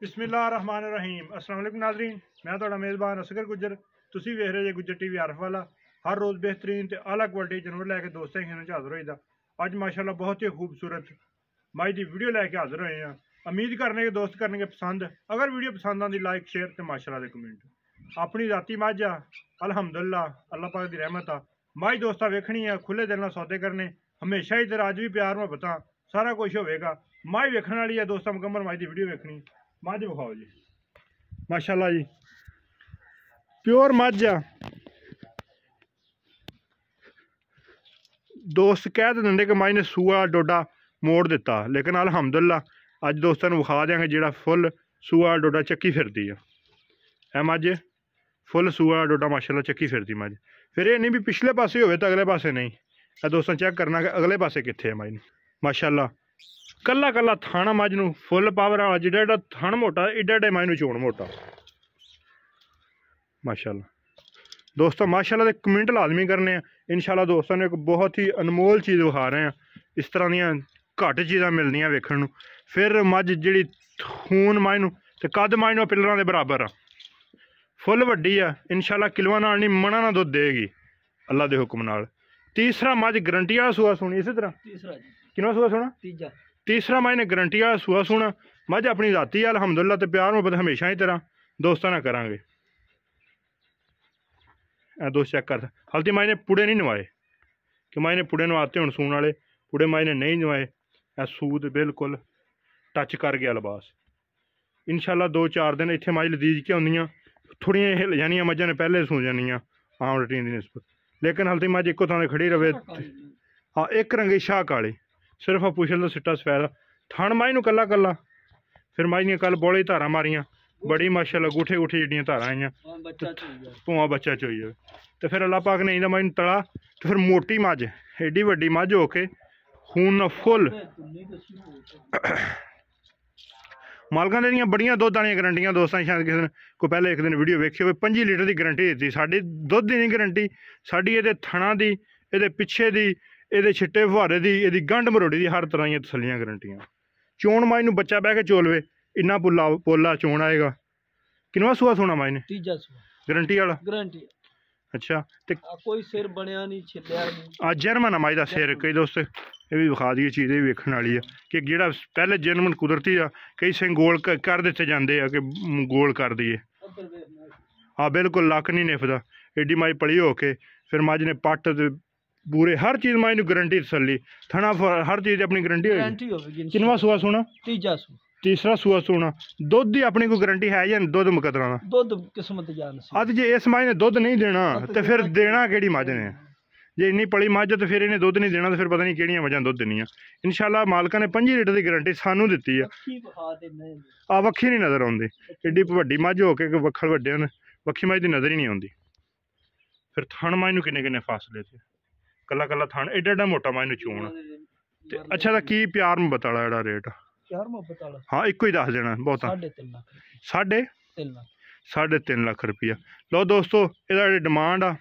बिस्मिल्लाहिर्रहमानिर्रहीम अस्सलाम वालेकुम नाज़रीन, मैं तुहाडा मेज़बान असगर गुज्जर। तुसीं वेख रहे जे गुज्जर टीवी आरफ वाला। हर रोज़ बेहतरीन ते आला क्वालिटी जानवर लैके दोस्तें खेलने च हाज़र होईदा। अज माशाअल्लाह बहुत ही खूबसूरत माई दी वीडियो लैके हाज़र होए हैं। उम्मीद करने के दोस्त करने के पसंद। अगर वीडियो पसंद आती लाइक शेयर ते माशाअल्लाह दे कमेंट। अपनी जाती मझ आ अल्हम्दुलिल्लाह अल्लाह पाक दी रहमत आ। माई दोस्ता वेखनी है, खुले दिल नाल सौदे करने, हमेशा ही ते अज भी प्यार मुहब्बत सारा कुछ होवेगा। माई वेखने वाली है दोस्ता, मुकम्मल माई दी वीडियो वेखनी। मझ विखाओ जी, माशाअल्लाह जी प्योर मझ आ। दोस्त कह तो देंगे कि माई ने सूआ डोडा मोड़ दिता, लेकिन अल्हम्दुलिल्लाह अज दोस्तों को विखा देंगे जिहड़ा फुल सूआ डोडा चक्की फिरदी है। मझ फुल सूआ डोडा माशाअल्लाह चक्की फिरदी मझ। फिर ये नहीं भी पिछले पासे होवे तो अगले पासे नहीं। दोस्तों चेक करना कि अगले पासे कित्थे है माई ने। माशाअल्लाह कला कला थाना मझ नूं फुल पावर वाला, जिहड़ा जिहड़ा थण मोटा एडा एडा माई नूं चोण मोटा। माशाअल्लाह दोस्तों माशाअल्लाह दे कमेंट लाजमी करने हैं। इंशाअल्लाह दोस्तों ने एक बहुत ही अनमोल चीज़ विखा रहे हैं। इस तरह दियां घट चीज़ां मिलदियां वेखण नूं। फिर मझ जिहड़ी खून माई नूं ते कद माई नूं पिलरां दे बराबर आ, फुल वड्डी आ। इंशाअल्लाह किलोआं नाल नहीं मणा ना दुध देगी अल्लाह दे हुक्म नाल। तीसरा मझ गरंटी वाला सूआ सुनी। इसी तरह कितना सूआ सुना? तीसरा माई ने गरंटी वाला सूआ सुना। मझ अपनी जाती है अल्हम्दुलिल्लाह ते प्यार मुहब्बत हमेशा ही तरह दोस्तों ना करांगे। दोस्त चेक कर हल्दी माई ने पुड़े नहीं नवाए कि माई ने पुड़े नवाते हुण सून वाले पुड़े माई ने नहीं नवाए। सूद बिल्कुल टच कर गया लिबास। इंशाअल्लाह 2-4 दिन इत्थे माई लदीज के होंदियां, थोड़ियां हिल जानियां मझां ने पहले सू जानियां आम रूटीन की निस्बत। लेकिन हल्दी मझ इक्को थां खड़ी रवे। हाँ एक रंगी शाह काली, सिर्फ पुछल तो सिट्टा सफैद थण माई नूं कला कला। फिर माई ने कल बौले धारा मारियां बड़ी माशाअल्लाह गुठे गुठे जिहड़ियां धारा आईयां, भुआं बच्चा चोई जाए। तो फिर अल्लाह पाक ने इंदा माई तला तो फिर मोटी मझ एडी वड्डी मझ हो के खून फुल मालकां दे बड़ियां दुध आलियां गरंटियां। दोस्तों शायद किसी ने कोई पहले एक दिन वीडियो वेखी हो 25 लीटर की गरंटी दी। साडी दुध दी नहीं गरंटी, साडी इहदे थणा दी, इहदे पिछे दी, इहदे छिट्टे फुहारे दी, इहदी गंढ मरोड़ी दी, हर तरह दी तसल्लियां गरंटियां। चोण माई नूं बच्चा बह के चोलवे इन्ना पोला चोण आएगा। किनवा सूआ सोना माई ने? तीजा सूआ गरंटी वाला। गरंटी अच्छा ते कोई सिर बनया नहीं, छिल्लिया नहीं। जर्मन है माई दा सिर। कई दोस्त ये भी विखा दी चीज़ वेखण वाली है कि जिहड़ा पहले जर्मन कुदरती आ, कई सिंह गोल कर दिते जाते हैं कि गोल कर दिए। हाँ बिल्कुल लक नहीं निफदा। एडी माई पली हो के फिर मझ ने पट्ट पूरे हर चीज़ माई नूं गरंटी तसल्ली थणा हर चीज़ अपनी गरंटी होगी। किनवा सूआ सोना? तीजा सूआ। तीसरा सूआ सोना। दुध की अपनी कोई गरंटी है या दुध मुकदरा दा? दुध किस्मत जान अज जे इस माई ने दुध नहीं देना तो फिर देना केड़ी मझ ने? जे इन्नी पली मझ तो फिर इन्हें दुध नहीं देना तो फिर पता नहीं किहड़ियां मझां दुध देनियां। इंशाअल्लाह मालका ने 25 लीटर की गरंटी सानू दित्ती है। वक्खी नहीं नज़र आउंदी, एडी वड्डी मझ हो के वक्खल वड्डे होन वक्खी मझ की नज़र ही नहीं आउंदी। फिर थण माई नूं किन्ने किन्ने फासले थे, कला कला थण एडा एडा मोटा माई नूं चूण। अच्छा दा की प्यार मुहब्बत वाला जेहड़ा रेट? हाँ एक ही दस देना बहुत। 3.5 लाख रुपया। लो दोस्तों यदा डिमांड आ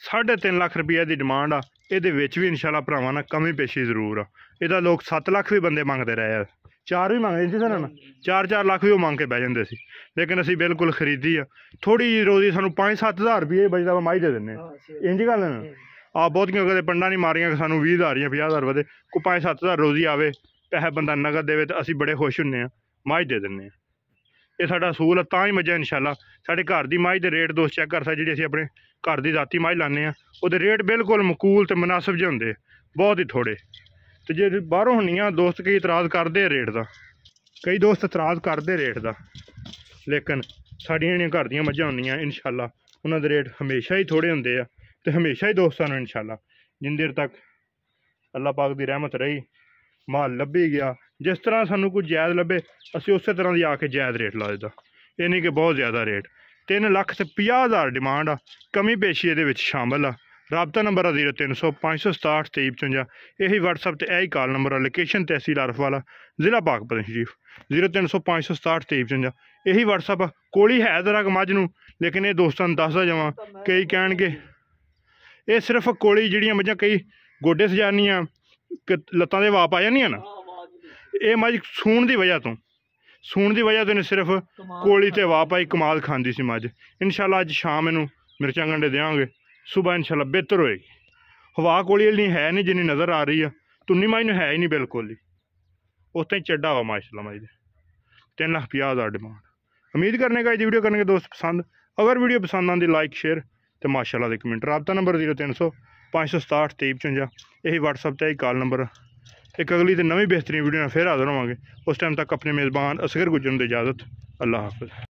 3.5 लाख रुपया की डिमांड आ। ये भी इंशाअल्लाह भरावां ना कमी पेशी जरूर आ। इहदा लोग 7 लाख भी बंदे मंगते रहे, 4 भी मंगते सी सर ना, 4-4 लाख भी वो मंग के बह जाते सी। लेकिन असीं बिल्कुल खरीदी आ। थोड़ी जी रोज़ी सानू 5-7 हज़ार रुपये बचता माई दे देने। इंज गल ना बहुतियां कदे पंडा नहीं मारियां कि सानू 20 हज़ार या 50 हज़ार बदे कोई 5-7 हज़ार रोज़ी आवे पैसा बंदा नगद देवे तो असीं बड़े खुश हुन्ने आं, माई दे दिन्ने आं। ये साडा असूल है, तां ही मजा इंशाअल्लाह। साडे घर दी माई दे रेट दोस्त चेक कर सकदे, जिहड़ी असीं अपने घर दी जाती माई लाने आ उहदे रेट बिल्कुल मकूल ते मुनासिब जे हुंदे, बहुत ही थोड़े। तो जे बाहरों होनियां दोस्त कई इतराज़ करदे रेट दा, कई दोस्त इतराज़ करदे रेट दा, लेकिन साडियां जेहड़ियां घर दियां मझां होंदियां इंशाअल्लाह उन्हां दे रेट हमेशा ही थोड़े हुंदे आ ते हमेशा ही दोस्तां नूं इंशाअल्लाह जिन्नी देर तक अल्लाह पाक दी रहमत रही माल लभी गया, जिस तरह सानू कोई जायज़ लभे असीं उस तरह की आके जायज़ रेट ला दिता। ये नहीं कि बहुत ज़्यादा रेट। 3,50,000 डिमांड आ, कमी पेशी ये शामिल आ। राबता नंबर आ 0300 567 2355। यही व्हाट्सअप ते यही कॉल नंबर आ। लोकेशन तहसील आरफ वाला, ज़िला पाकपतन शरीफ। 0300 567 2355 यही व्हाट्सअप आ। कोली है जरा मझ नूं, लेकिन ये दोस्तों दसदा जावां कई कहणगे ये सिर्फ कोली जिहड़ियां मझां कई गोडे सजानियां लत्तां दे वाप आ जानियां ना, ये मझ सूण की वजह तो सूण की वजह तो इन्हें सिर्फ कोली ते वाह पाई कमाल खांदी सी मझ। इंशाल्लाह अज शाम इनू मिर्चां गंढे देंगे, सुबह इंशाल्लाह बेहतर होएगी। हवा कोली वाली है नहीं जिन्नी नज़र आ रही है, तुन्नी माई है ही नहीं बिल्कुल ही, उत्ते ही चढ़ा हुआ माशाल्लाह माई 3,50,000 डिमांड। उम्मीद करने का वीडियो करने के दोस्त पसंद, अगर वीडियो पसंद आती लाइक शेयर तो माशाल्लाह दे कमेंट। रबता नंबर 0300 567 2355, यही व्हाट्सअप ते कॉल नंबर। एक अगली तो नवी बेहतरीन वीडियो फिर हाजिर होवांगे। उस टाइम तक अपने मेज़बान असगर गुजर दी इजाज़त। अल्लाह हाफ़िज़।